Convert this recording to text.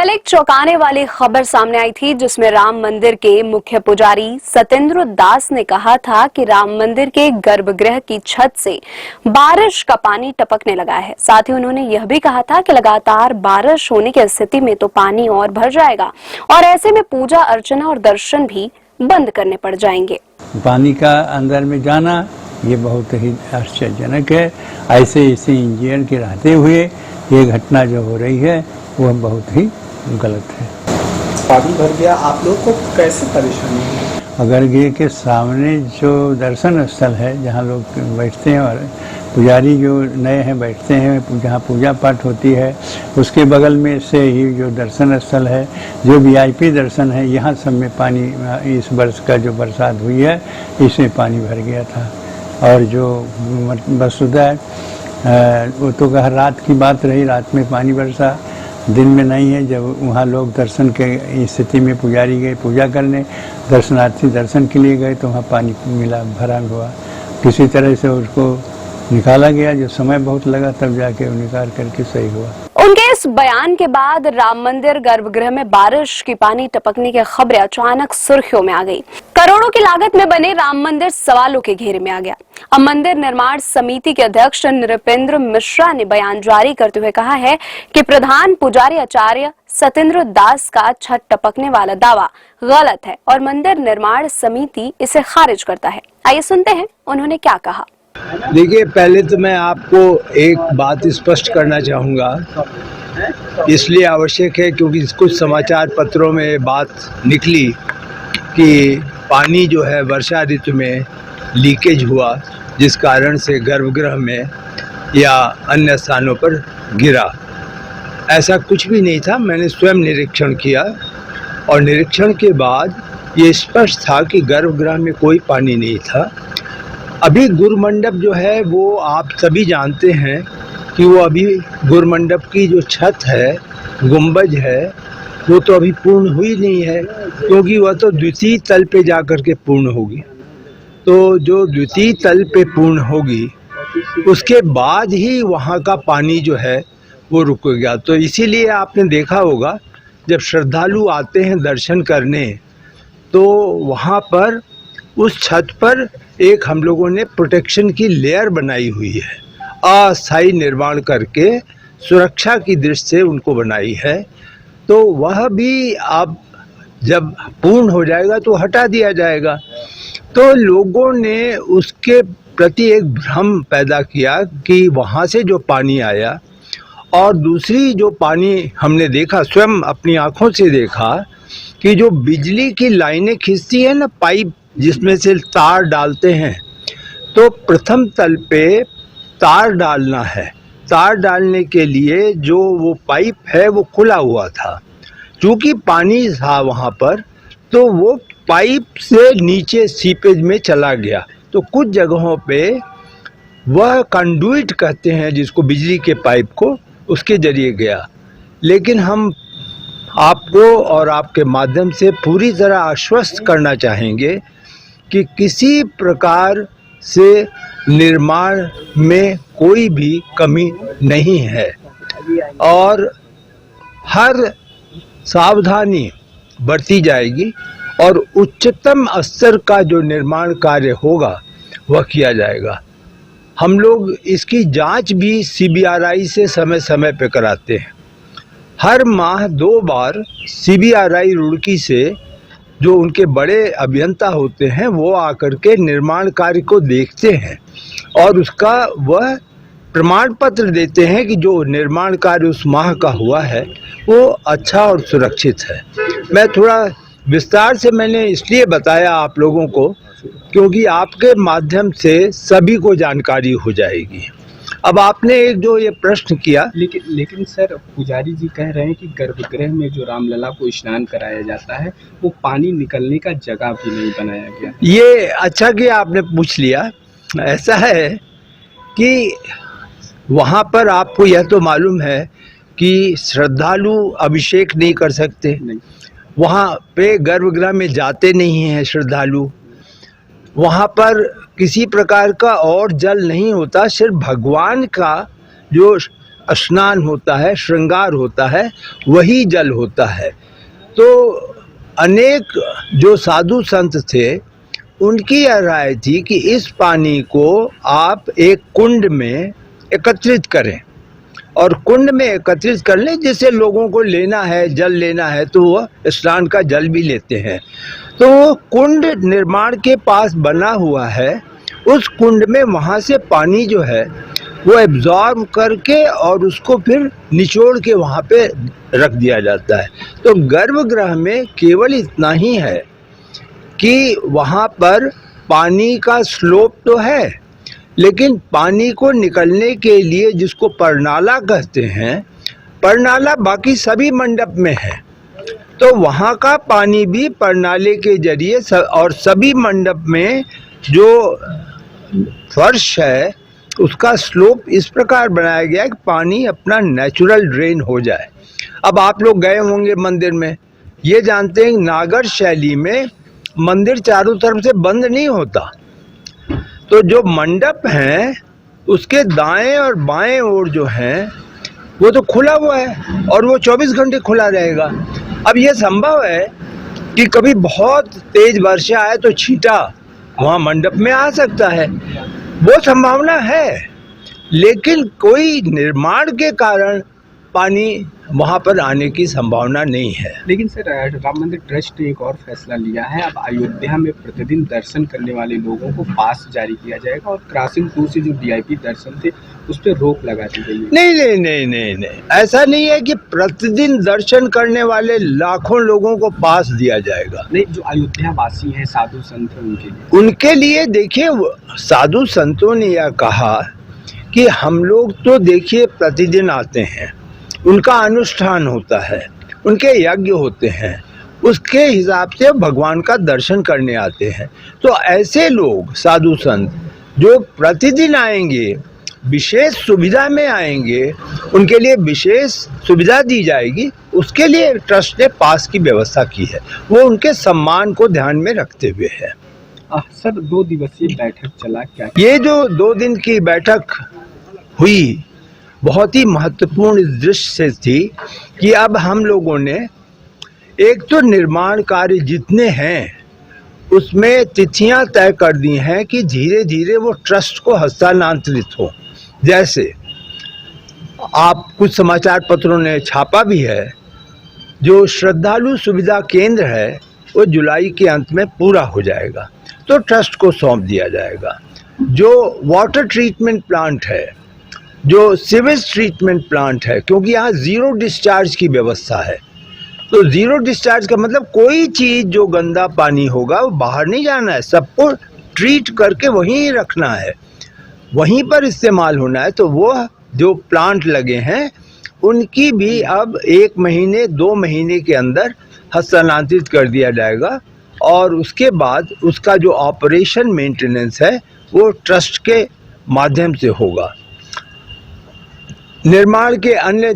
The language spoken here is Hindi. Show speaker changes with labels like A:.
A: कल एक चौंकाने वाली खबर सामने आई थी जिसमें राम मंदिर के मुख्य पुजारी सतेंद्र दास ने कहा था कि राम मंदिर के गर्भगृह की छत से बारिश का पानी टपकने लगा है। साथ ही उन्होंने यह भी कहा था कि लगातार बारिश होने की स्थिति में तो पानी और भर जाएगा और ऐसे में पूजा अर्चना और दर्शन भी बंद करने पड़ जाएंगे।
B: पानी का अंदर में जाना ये बहुत ही आश्चर्यजनक है। ऐसे इसी इंजीनियर के रहते हुए ये घटना जो हो रही है वह बहुत ही गलत है।
C: पानी भर गया, आप लोग को कैसे परेशानी है?
B: अगरगिरी के सामने जो दर्शन स्थल है जहाँ लोग बैठते हैं और पुजारी जो नए हैं बैठते हैं, जहाँ पूजा पाठ होती है, उसके बगल में से ही जो दर्शन स्थल है, जो वीआईपी दर्शन है, यहाँ सब में पानी इस वर्ष का जो बरसात हुई है इसमें पानी भर गया था। और जो वसुधा वो तो कहा रात की बात रही, रात में पानी बरसा, दिन में नहीं है। जब वहाँ लोग दर्शन के स्थिति में पुजारी गए पूजा करने, दर्शनार्थी दर्शन के लिए गए तो वहाँ पानी मिला, भरा हुआ। किसी तरह से उसको निकाला गया, जो समय बहुत लगा तब जाके वो निकाल करके सही हुआ।
A: उनके इस बयान के बाद राम मंदिर गर्भगृह में बारिश की पानी टपकने की खबरें अचानक सुर्खियों में आ गई। करोड़ों की लागत में बने राम मंदिर सवालों के घेरे में आ गया। अब मंदिर निर्माण समिति के अध्यक्ष नृपेंद्र मिश्रा ने बयान जारी करते हुए कहा है कि प्रधान पुजारी आचार्य सतेंद्र दास का छत टपकने वाला दावा गलत है और मंदिर निर्माण समिति इसे खारिज करता है। आइए सुनते हैं उन्होंने क्या कहा।
D: देखिए, पहले तो मैं आपको एक बात स्पष्ट करना चाहूँगा, इसलिए आवश्यक है क्योंकि कुछ समाचार पत्रों में बात निकली कि पानी जो है वर्षा ऋतु में लीकेज हुआ, जिस कारण से गर्भगृह में या अन्य स्थानों पर गिरा। ऐसा कुछ भी नहीं था। मैंने स्वयं निरीक्षण किया और निरीक्षण के बाद ये स्पष्ट था कि गर्भगृह में कोई पानी नहीं था। अभी गुरुमंडप जो है वो आप सभी जानते हैं कि वो अभी गुरुमंडप की जो छत है, गुंबज है, वो तो अभी पूर्ण हुई नहीं है क्योंकि वह तो द्वितीय तल पे जा कर के पूर्ण होगी। तो जो द्वितीय तल पे पूर्ण होगी उसके बाद ही वहाँ का पानी जो है वो रुकेगा। तो इसीलिए आपने देखा होगा जब श्रद्धालु आते हैं दर्शन करने तो वहाँ पर उस छत पर एक हम लोगों ने प्रोटेक्शन की लेयर बनाई हुई है, अस्थायी निर्माण करके सुरक्षा की दृष्टि से उनको बनाई है। तो वह भी अब जब पूर्ण हो जाएगा तो हटा दिया जाएगा। तो लोगों ने उसके प्रति एक भ्रम पैदा किया कि वहाँ से जो पानी आया और दूसरी जो पानी हमने देखा, स्वयं अपनी आँखों से देखा कि जो बिजली की लाइनें खींचती है ना, पाइप जिसमें से तार डालते हैं, तो प्रथम तल पे तार डालना है। तार डालने के लिए जो वो पाइप है वो खुला हुआ था। चूँकि पानी था वहाँ पर तो वो पाइप से नीचे सीपेज में चला गया। तो कुछ जगहों पे वह कंडुइट कहते हैं जिसको, बिजली के पाइप को, उसके जरिए गया। लेकिन हम आपको और आपके माध्यम से पूरी तरह आश्वस्त करना चाहेंगे कि किसी प्रकार से निर्माण में कोई भी कमी नहीं है और हर सावधानी बरती जाएगी और उच्चतम स्तर का जो निर्माण कार्य होगा वह किया जाएगा। हम लोग इसकी जांच भी सीबीआरआई से समय समय पर कराते हैं। हर माह 2 बार सीबीआरआई रुड़की से जो उनके बड़े अभियंता होते हैं वो आकर के निर्माण कार्य को देखते हैं और उसका वह प्रमाण पत्र देते हैं कि जो निर्माण कार्य उस माह का हुआ है वो अच्छा और सुरक्षित है। मैं थोड़ा विस्तार से मैंने इसलिए बताया आप लोगों को क्योंकि आपके माध्यम से सभी को जानकारी हो जाएगी। अब आपने एक जो ये प्रश्न किया,
C: लेकिन सर, पुजारी जी कह रहे हैं कि गर्भगृह में जो रामलला को स्नान कराया जाता है वो पानी निकलने का जगह भी नहीं बनाया गया।
D: ये अच्छा कि आपने पूछ लिया। ऐसा है कि वहाँ पर आपको यह तो मालूम है कि श्रद्धालु अभिषेक नहीं कर सकते, वहाँ पे गर्भगृह में जाते नहीं हैं श्रद्धालु, वहाँ पर किसी प्रकार का और जल नहीं होता, सिर्फ भगवान का जो स्नान होता है, श्रृंगार होता है, वही जल होता है। तो अनेक जो साधु संत थे उनकी यह राय थी कि इस पानी को आप एक कुंड में एकत्रित करें और कुंड में एकत्रित कर लें, जिससे लोगों को लेना है, जल लेना है तो वह स्नान का जल भी लेते हैं। तो वो कुंड निर्माण के पास बना हुआ है, उस कुंड में वहाँ से पानी जो है वो एब्जॉर्ब करके और उसको फिर निचोड़ के वहाँ पे रख दिया जाता है। तो गर्भगृह में केवल इतना ही है कि वहाँ पर पानी का स्लोप तो है, लेकिन पानी को निकलने के लिए जिसको परनाला कहते हैं, परनाला बाकी सभी मंडप में है, तो वहाँ का पानी भी परनाले के जरिए और सभी मंडप में जो फर्श है उसका स्लोप इस प्रकार बनाया गया है कि पानी अपना नेचुरल ड्रेन हो जाए। अब आप लोग गए होंगे मंदिर में, ये जानते हैं नागर शैली में मंदिर चारों तरफ से बंद नहीं होता, तो जो मंडप हैं उसके दाएं और बाएं ओर जो हैं वो तो खुला हुआ है और वो 24 घंटे खुला रहेगा। अब ये संभव है कि कभी बहुत तेज वर्षा आए तो छींटा वहाँ मंडप में आ सकता है, वो संभावना है, लेकिन कोई निर्माण के कारण पानी वहाँ पर आने की संभावना नहीं है।
C: लेकिन सर, राम मंदिर ट्रस्ट ने एक और फैसला लिया है, अब अयोध्या में प्रतिदिन दर्शन करने वाले लोगों को पास जारी किया जाएगा और क्रॉसिंग 2 से जो वीआईपी दर्शन थे उस पर रोक लगा दी गई है।
D: नहीं, ऐसा नहीं है कि प्रतिदिन दर्शन करने वाले लाखों लोगों को पास दिया जाएगा।
C: नहीं, जो अयोध्या वासी हैं, साधु संत हैं,
D: उनके लिए देखिए, साधु संतों ने यह कहा कि हम लोग तो देखिए प्रतिदिन आते हैं, उनका अनुष्ठान होता है, उनके यज्ञ होते हैं, उसके हिसाब से भगवान का दर्शन करने आते हैं। तो ऐसे लोग साधु संत जो प्रतिदिन आएंगे, विशेष सुविधा में आएंगे, उनके लिए विशेष सुविधा दी जाएगी, उसके लिए ट्रस्ट ने पास की व्यवस्था की है, वो उनके सम्मान को ध्यान में रखते हुए है।
C: सर, 2 दिवसीय बैठक चला, क्या
D: ये जो 2 दिन की बैठक हुई बहुत ही महत्वपूर्ण इस दृष्टि से थी कि अब हम लोगों ने एक तो निर्माण कार्य जितने हैं उसमें तिथियां तय कर दी हैं कि धीरे धीरे वो ट्रस्ट को हस्तांतरित हो। जैसे आप कुछ समाचार पत्रों ने छापा भी है, जो श्रद्धालु सुविधा केंद्र है वो जुलाई के अंत में पूरा हो जाएगा, तो ट्रस्ट को सौंप दिया जाएगा। जो वाटर ट्रीटमेंट प्लांट है, जो सीवेज ट्रीटमेंट प्लांट है, क्योंकि यहाँ 0 डिस्चार्ज की व्यवस्था है, तो 0 डिस्चार्ज का मतलब कोई चीज़ जो गंदा पानी होगा वो बाहर नहीं जाना है, सबको ट्रीट करके वहीं रखना है, वहीं पर इस्तेमाल होना है। तो वो जो प्लांट लगे हैं उनकी भी अब 1 महीने 2 महीने के अंदर हस्तांतरित कर दिया जाएगा और उसके बाद उसका जो ऑपरेशन मेंटेनेंस है वो ट्रस्ट के माध्यम से होगा। निर्माण के अन्य